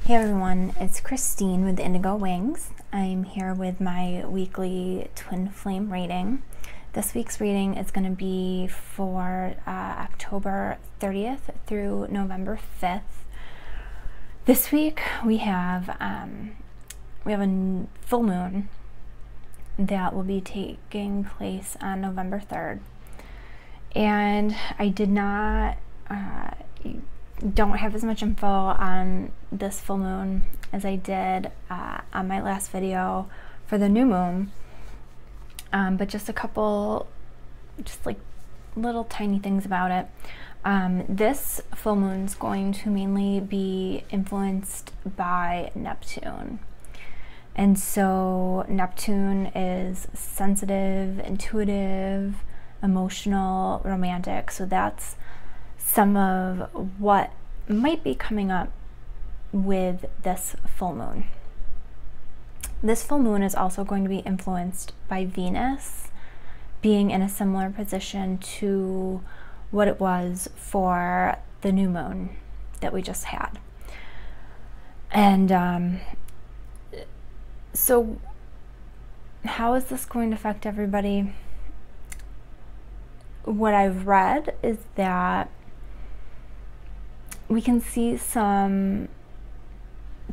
Hey everyone, it's Christine with Indigo Wings. I'm here with my weekly twin flame reading. This week's reading is going to be for October 30th through November 5th. This week we have a full moon that will be taking place on November 3rd. And I did not don't have as much info on this full moon as I did on my last video for the new moon, but just a couple like little tiny things about it. This full moon is going to mainly be influenced by Neptune, and so Neptune is sensitive, intuitive, emotional, romantic, so that's some of what might be coming up with this full moon. This full moon is also going to be influenced by Venus being in a similar position to what it was for the new moon that we just had. And so how is this going to affect everybody? What I've read is that we can see some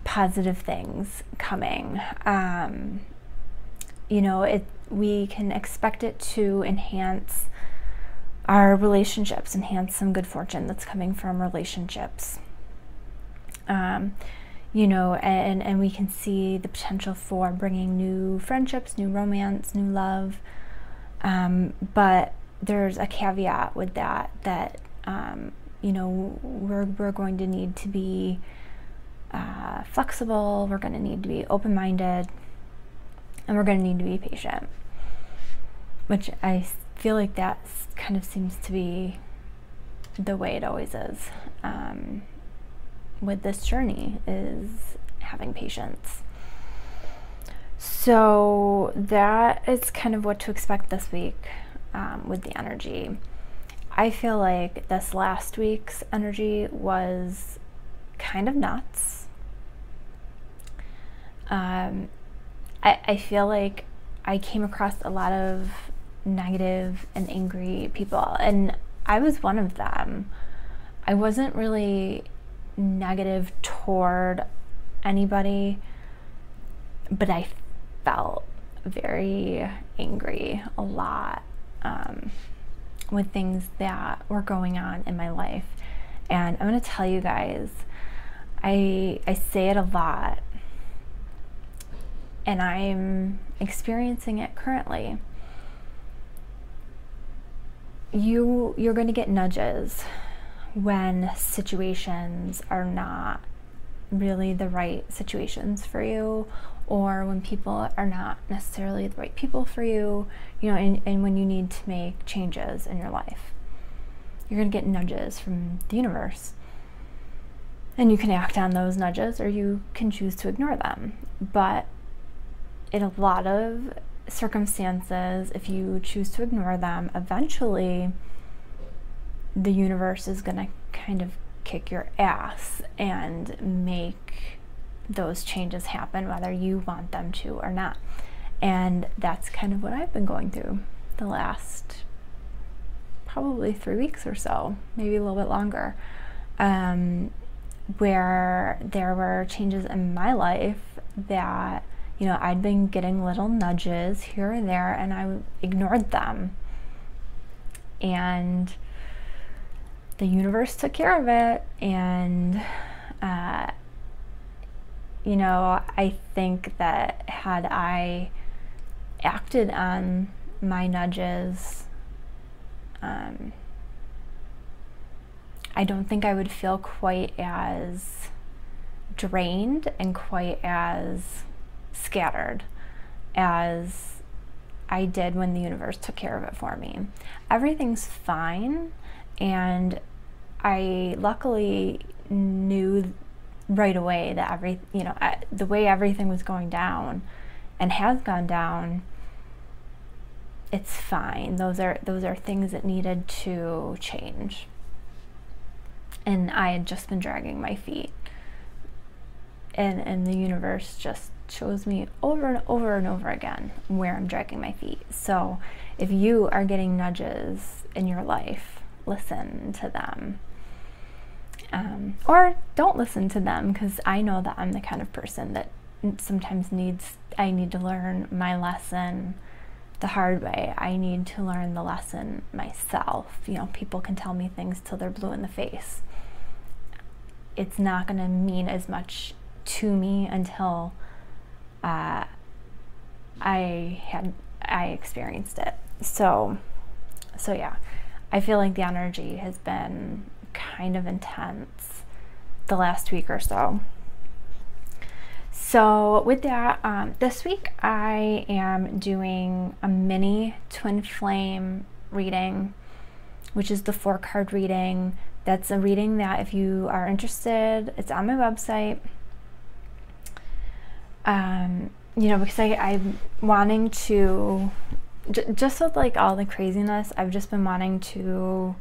positive things coming. We can expect it to enhance our relationships, enhance some good fortune that's coming from relationships. And we can see the potential for bringing new friendships, new romance, new love. But there's a caveat with that we're going to need to be flexible, we're going to need to be open-minded, and we're going to need to be patient, which I feel like that kind of seems to be the way it always is with this journey, is having patience. So that is kind of what to expect this week with the energy. I feel like this last week's energy was kind of nuts. I feel like I came across a lot of negative and angry people, and I was one of them. I wasn't really negative toward anybody, but I felt very angry a lot with things that were going on in my life. And I'm going to tell you guys, I say it a lot, and I'm experiencing it currently. You're going to get nudges when situations are not really the right situations for you, or when people are not necessarily the right people for you, and when you need to make changes in your life. You're going to get nudges from the universe. And you can act on those nudges, or you can choose to ignore them. But in a lot of circumstances, if you choose to ignore them, eventually the universe is going to kind of kick your ass and make those changes happen, whether you want them to or not. And that's kind of what I've been going through the last probably 3 weeks or so, maybe a little bit longer, where there were changes in my life that I'd been getting little nudges here and there, and I ignored them, and the universe took care of it. And I think that had I acted on my nudges, I don't think I would feel quite as drained and quite as scattered as I did when the universe took care of it for me. Everything's fine, and I luckily knew right away that the way everything was going down and has gone down, it's fine. Those are things that needed to change. And I had just been dragging my feet. and the universe just shows me over and over and over again where I'm dragging my feet. So if you are getting nudges in your life, listen to them. Or don't listen to them, because I know that I'm the kind of person that sometimes I need to learn my lesson the hard way. I need to learn the lesson myself. You know, people can tell me things till they're blue in the face. It's not going to mean as much to me until I experienced it. So yeah, I feel like the energy has been kind of intense the last week or so. So with that, this week I am doing a mini twin flame reading, which is the 4-card reading. That's a reading that, if you are interested, it's on my website. You know, because I'm wanting to, just with like all the craziness, I've just been wanting to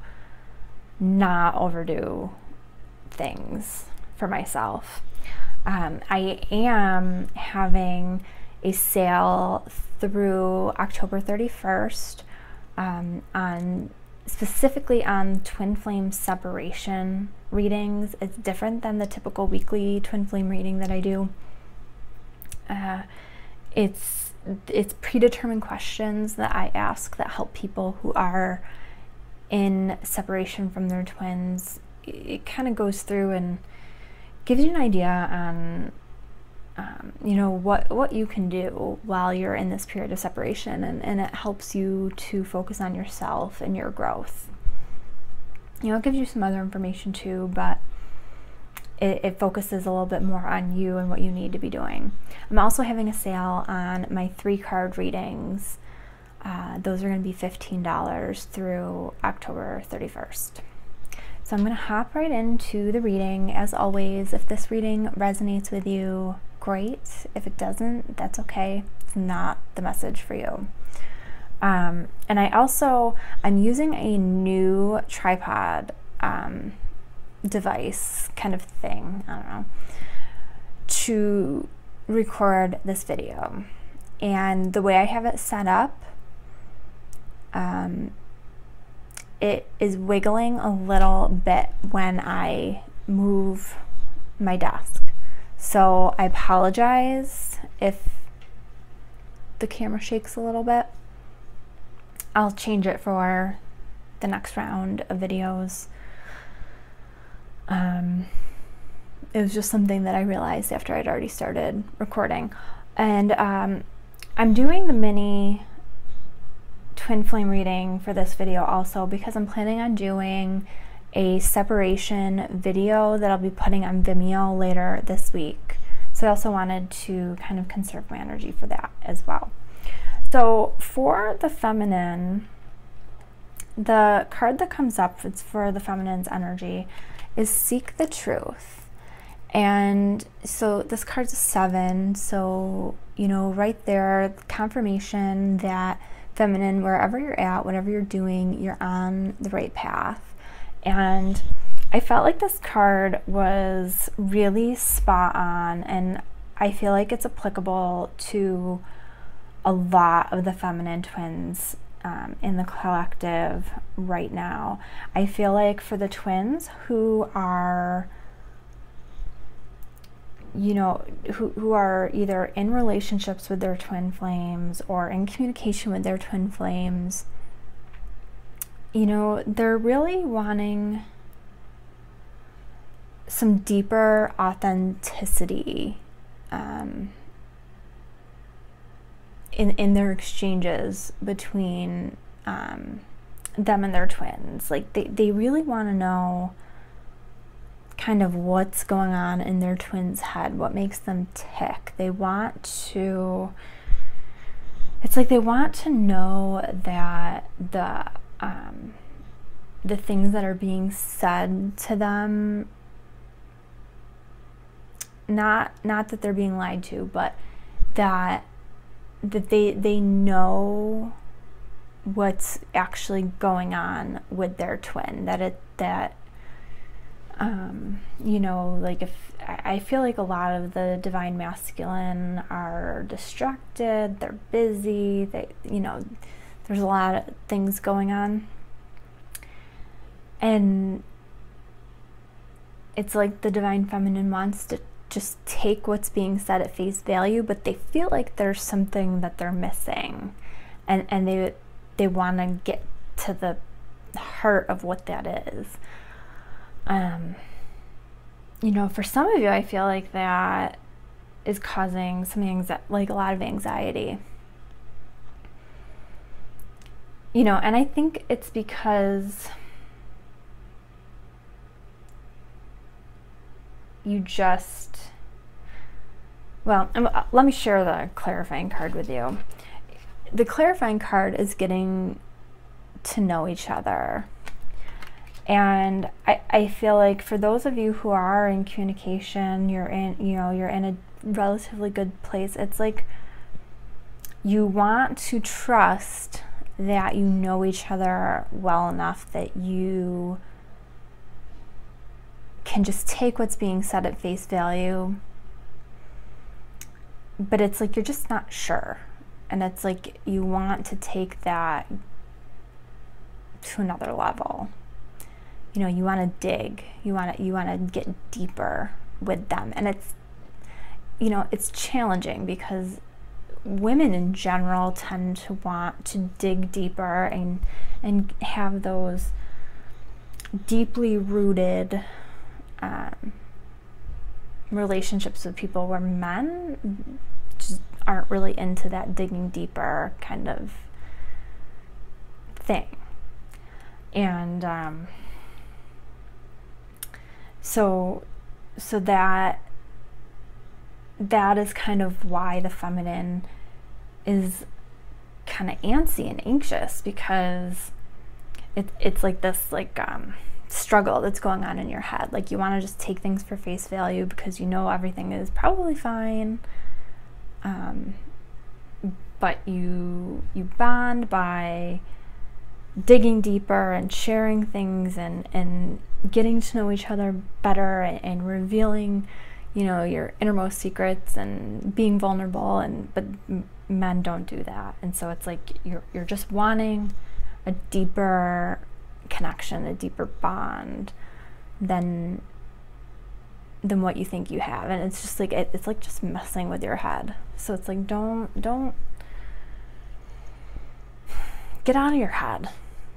not overdo things for myself. I am having a sale through October 31st on specifically on twin flame separation readings. It's different than the typical weekly twin flame reading that I do. It's predetermined questions that I ask that help people who are in separation from their twins. It kind of goes through and gives you an idea on you know, what you can do while you're in this period of separation, and it helps you to focus on yourself and your growth. You know, it gives you some other information too, but it focuses a little bit more on you and what you need to be doing. I'm also having a sale on my 3-card readings. Those are going to be $15 through October 31st. So I'm going to hop right into the reading. As always, if this reading resonates with you, great. If it doesn't, that's okay. It's not the message for you. And I'm using a new tripod device kind of thing, I don't know, to record this video. And the way I have it set up, it is wiggling a little bit when I move my desk. So I apologize if the camera shakes a little bit. I'll change it for the next round of videos. It was just something that I realized after I'd already started recording. And I'm doing the mini twin flame reading for this video also because I'm planning on doing a separation video that I'll be putting on Vimeo later this week. So I also wanted to kind of conserve my energy for that as well. So for the feminine, the card that comes up, it's for the feminine's energy, is Seek the Truth. And so this card's a 7, so, you know, right there, confirmation that feminine, wherever you're at, whatever you're doing, you're on the right path. And I felt like this card was really spot on, and I feel like it's applicable to a lot of the feminine twins in the collective right now. I feel like for the twins who are, you know, who are either in relationships with their twin flames or in communication with their twin flames, you know, they're really wanting some deeper authenticity in their exchanges between them and their twins. Like they really want to know kind of what's going on in their twins' head, what makes them tick. They want to, it's like they want to know that the things that are being said to them, not that they're being lied to, but that they know what's actually going on with their twin, that you know, like if I feel like a lot of the divine masculine are distracted, they're busy, there's a lot of things going on. And it's like the divine feminine wants to just take what's being said at face value, but they feel like there's something that they're missing. And they want to get to the heart of what that is. For some of you, I feel like that is causing some like a lot of anxiety. And I think it's because let me share the clarifying card with you. The clarifying card is getting to know each other. And I feel like for those of you who are in communication, you're in a relatively good place. It's like you want to trust that you know each other well enough that you can just take what's being said at face value, but it's like you're just not sure. And it's like you want to take that to another level. You want to dig, you want to get deeper with them. And it's challenging because women in general tend to want to dig deeper and have those deeply rooted relationships with people, where men just aren't really into that digging deeper kind of thing. And so that is kind of why the feminine is kind of antsy and anxious, because it's like this struggle that's going on in your head. Like you want to just take things for face value because everything is probably fine, but you bond by digging deeper and sharing things and getting to know each other better and revealing your innermost secrets and being vulnerable, but men don't do that. And so it's like you're just wanting a deeper connection, a deeper bond than what you think you have. And it's just like it's like just messing with your head. So it's like don't get out of your head.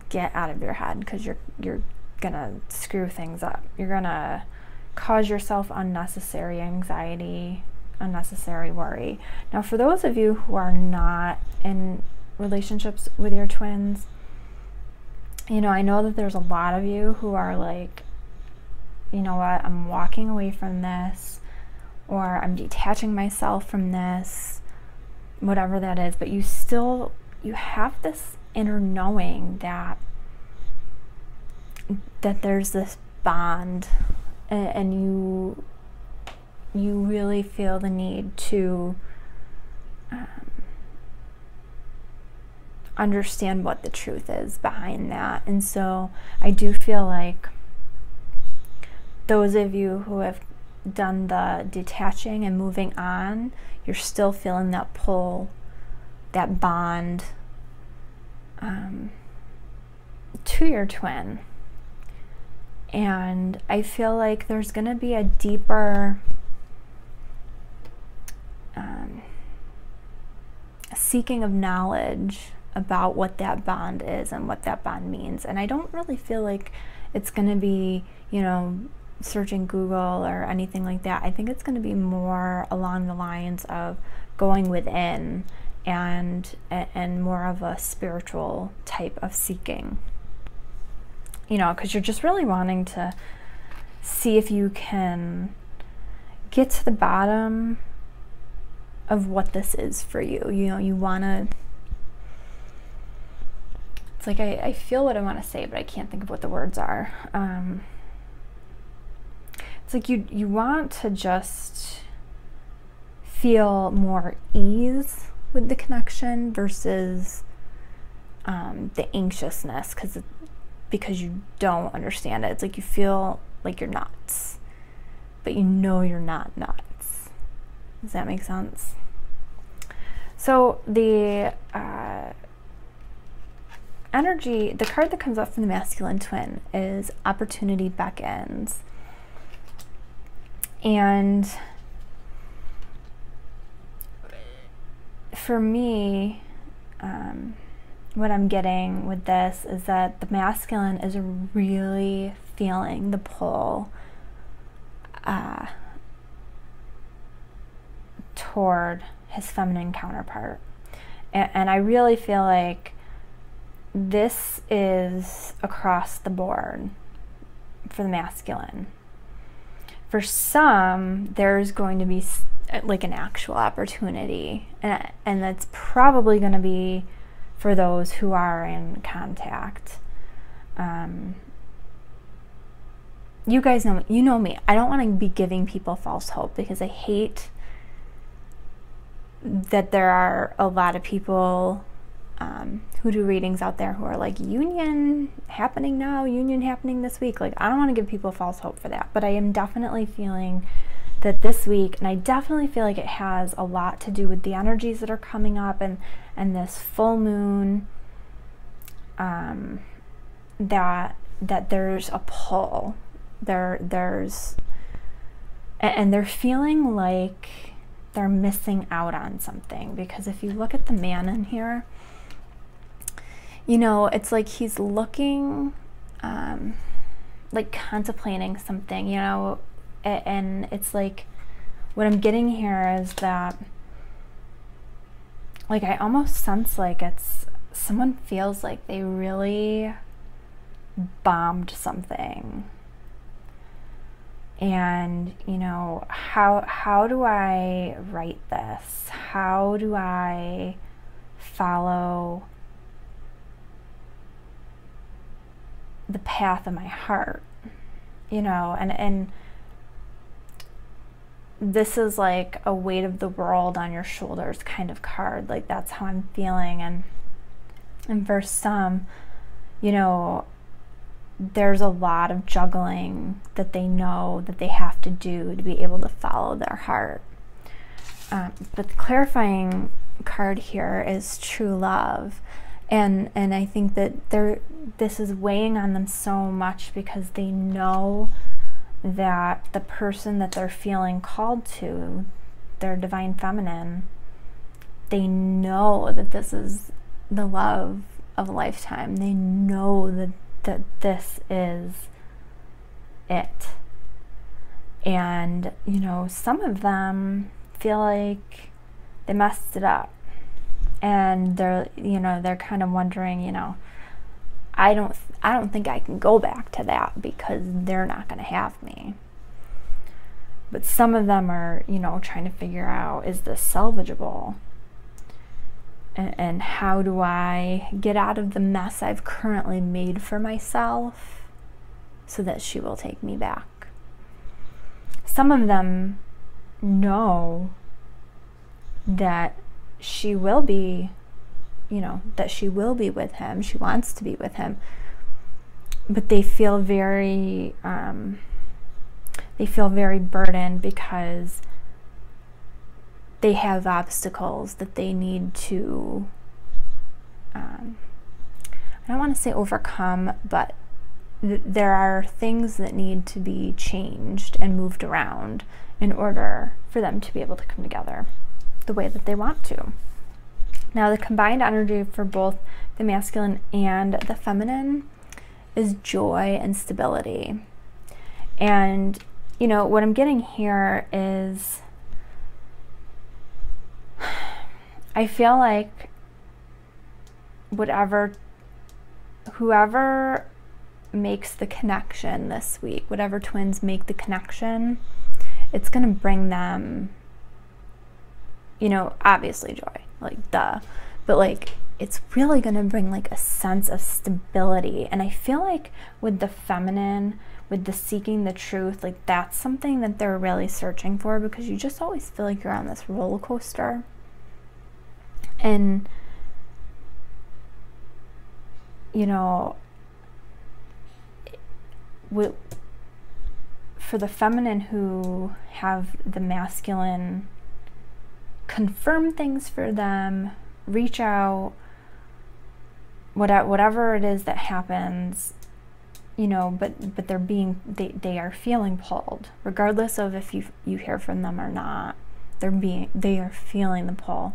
Get out of your head, because you're gonna screw things up. You're gonna cause yourself unnecessary anxiety, unnecessary worry. Now, for those of you who are not in relationships with your twins, I know that there's a lot of you who are like, you know what, I'm walking away from this, or I'm detaching myself from this, whatever that is, but you have this inner knowing that there's this bond, and you really feel the need to understand what the truth is behind that. And so I do feel like those of you who have done the detaching and moving on, you're still feeling that pull, that bond to your twin. And I feel like there's going to be a deeper seeking of knowledge about what that bond is and what that bond means. And I don't really feel like it's going to be, searching Google or anything like that. I think it's going to be more along the lines of going within and more of a spiritual type of seeking. Because you're just really wanting to see if you can get to the bottom of what this is for you. You want to, it's like I feel what I want to say, but I can't think of what the words are. It's like you want to just feel more ease with the connection versus the anxiousness, because you don't understand it. It's like you feel like you're nuts, but you know you're not nuts. Does that make sense? So the energy, the card that comes up from the masculine twin is Opportunity Beckons. And for me, what I'm getting with this is that the masculine is really feeling the pull toward his feminine counterpart. And I really feel like this is across the board for the masculine. For some, there's going to be like an actual opportunity, and that's probably going to be for those who are in contact. You guys know me. You know me. I don't want to be giving people false hope, because I hate that there are a lot of people who do readings out there who are like, union happening now, union happening this week. Like, I don't want to give people false hope for that, but I am definitely feeling that this week, and I definitely feel like it has a lot to do with the energies that are coming up, and this full moon, that there's a pull. There's and they're feeling like they're missing out on something, because if you look at the man in here, you know, it's like he's looking, like contemplating something, you know, and it's like, what I'm getting here is that, like, I almost sense like it's, someone feels like they really bombed something. And, you know, how do I write this? How do I follow the path of my heart? You know, and this is like a weight of the world on your shoulders kind of card. Like, that's how I'm feeling. And for some, you know, there's a lot of juggling that they know that they have to do to be able to follow their heart. But the clarifying card here is true love. And I think that this is weighing on them so much, because they know that the person that they're feeling called to, their divine feminine, they know that this is the love of a lifetime. They know that this is it. And, you know, some of them feel like they messed it up, and they're, you know, they're kind of wondering, you know, I don't think I can go back to that, because they're not going to have me. But some of them are, you know, trying to figure out, is this salvageable? And how do I get out of the mess I've currently made for myself so that she will take me back? Some of them know that she will be, you know, that she will be with him. She wants to be with him. But they feel very burdened, because they have obstacles that they need to, I don't want to say overcome, but there are things that need to be changed and moved around in order for them to be able to come together the way that they want to. Now, the combined energy for both the masculine and the feminine is joy and stability. And, you know, what I'm getting here is, I feel like whoever makes the connection this week, whatever twins make the connection, it's going to bring them, you know, obviously joy, like duh, but like it's really going to bring like a sense of stability. And I feel like with the feminine, with the seeking the truth, like that's something that they're really searching for, because you just always feel like you're on this roller coaster. And, you know, for the feminine who have the masculine confirm things for them, reach out, whatever it is that happens, you know, but they are feeling pulled, regardless of if you hear from them or not. They are feeling the pull.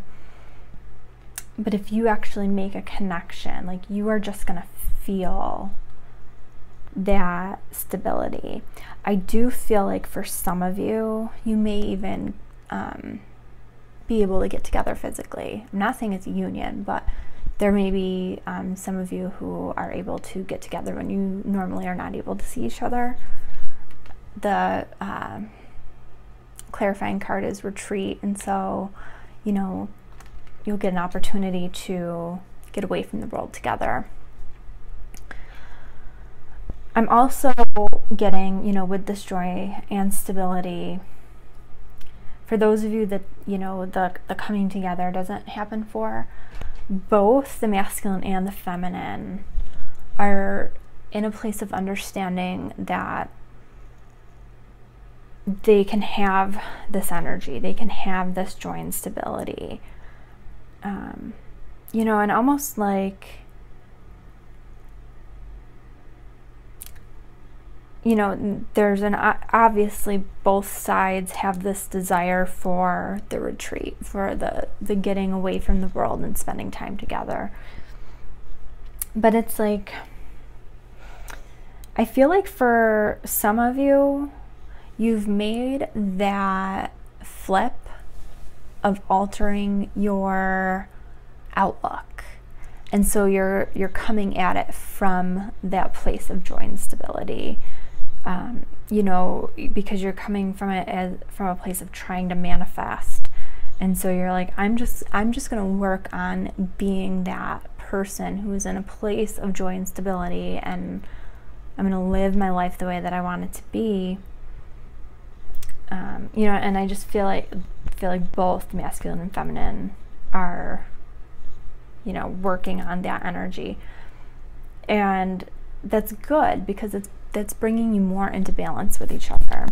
But if you actually make a connection, like, you are just gonna feel that stability. I do feel like for some of you, you may even be able to get together physically. I'm not saying it's a union, but there may be some of you who are able to get together when you normally are not able to see each other. The clarifying card is retreat, and so, you know, you'll get an opportunity to get away from the world together. I'm also getting, you know, with this joy and stability, for those of you that, you know, the coming together doesn't happen for, both the masculine and the feminine are in a place of understanding that they can have this energy, they can have this joy and stability. You know, and almost like, you know, there's obviously both sides have this desire for the retreat, for the getting away from the world and spending time together. But it's like, I feel like for some of you, you've made that flip of altering your outlook. And so you're coming at it from that place of joy and stability. You know, because you're coming from it from a place of trying to manifest. And so you're like, I'm just going to work on being that person who is in a place of joy and stability, and I'm going to live my life the way that I want it to be. You know, and I just feel like both masculine and feminine are, you know, working on that energy. And that's good, because that's bringing you more into balance with each other.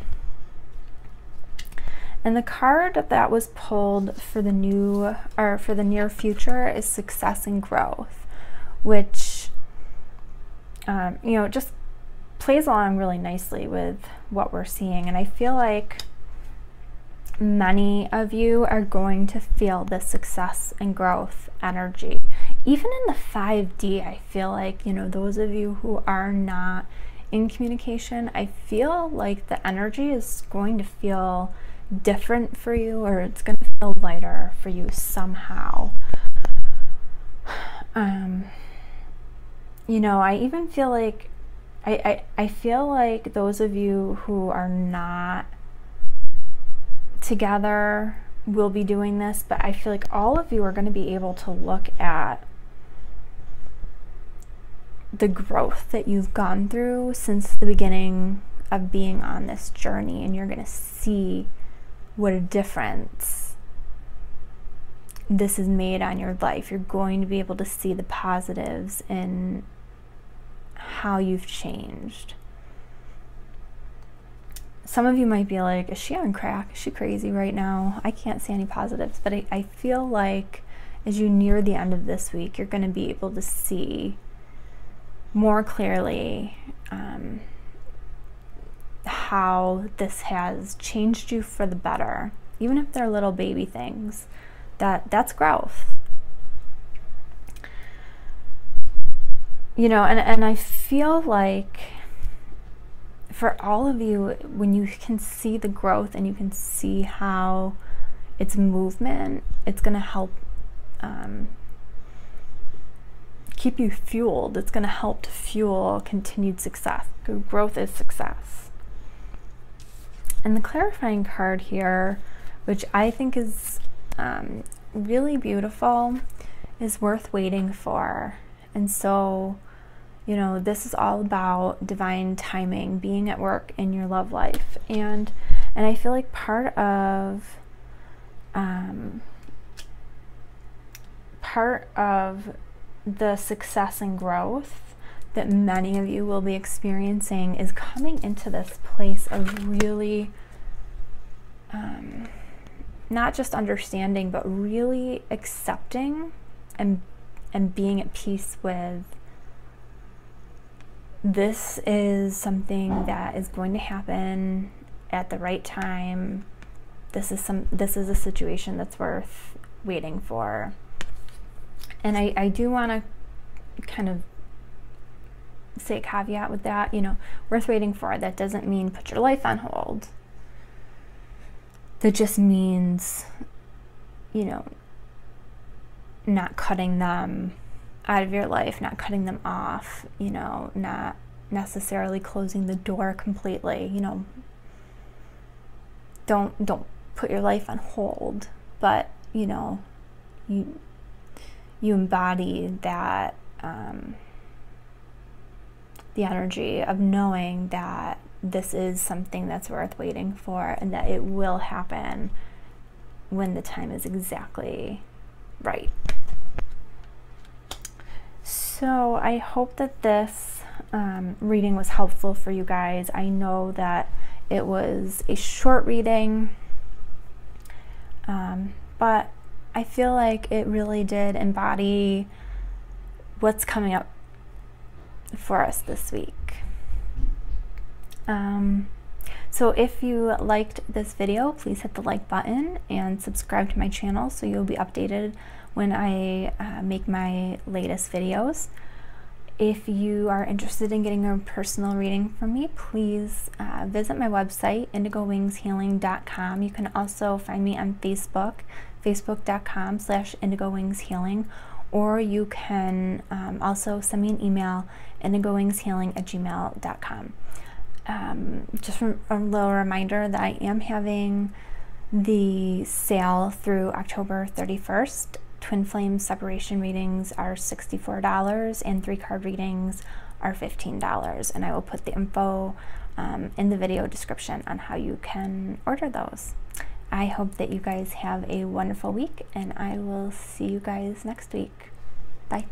And the card that was pulled for the near future is success and growth, which, you know, just plays along really nicely with what we're seeing. And I feel like many of you are going to feel the success and growth energy. Even in the 5D, I feel like, you know, those of you who are not in communication, I feel like the energy is going to feel different for you, or it's going to feel lighter for you somehow. You know, I even feel like I feel like those of you who are not together will be doing this, but I feel like all of you are going to be able to look at the growth that you've gone through since the beginning of being on this journey, and you're going to see what a difference this has made on your life. You're going to be able to see the positives in how you've changed. Some of you might be like, is she on crack? Is she crazy right now? I can't see any positives. But I feel like as you near the end of this week, you're going to be able to see more clearly how this has changed you for the better. Even if they're little baby things, that's growth. You know, and I feel like for all of you, when you can see the growth and you can see how it's movement, it's going to help keep you fueled. It's going to help to fuel continued success. Growth is success. And the clarifying card here, which I think is really beautiful, is worth waiting for. And so, you know, this is all about divine timing, being at work in your love life. And I feel like part of the success and growth that many of you will be experiencing is coming into this place of really not just understanding, but really accepting and being at peace with, this is something that is going to happen at the right time. This is a situation that's worth waiting for. And I do want to kind of say a caveat with that, you know, worth waiting for. That doesn't mean put your life on hold. That just means, you know, not cutting them out of your life, not cutting them off, you know, not necessarily closing the door completely, you know. Don't put your life on hold, but, you know, you embody that, the energy of knowing that this is something that's worth waiting for, and that it will happen when the time is exactly right. So I hope that this reading was helpful for you guys. I know that it was a short reading, but I feel like it really did embody what's coming up for us this week. So if you liked this video, please hit the like button and subscribe to my channel so you'll be updated when I make my latest videos. If you are interested in getting a personal reading from me, please visit my website, indigowingshealing.com. You can also find me on Facebook, facebook.com/indigowingshealing, or you can also send me an email, indigowingshealing@gmail.com. Just a little reminder that I am having the sale through October 31st. Twin flame separation readings are $64 and 3-card readings are $15, and I will put the info in the video description on how you can order those. I hope that you guys have a wonderful week, and I will see you guys next week. Bye.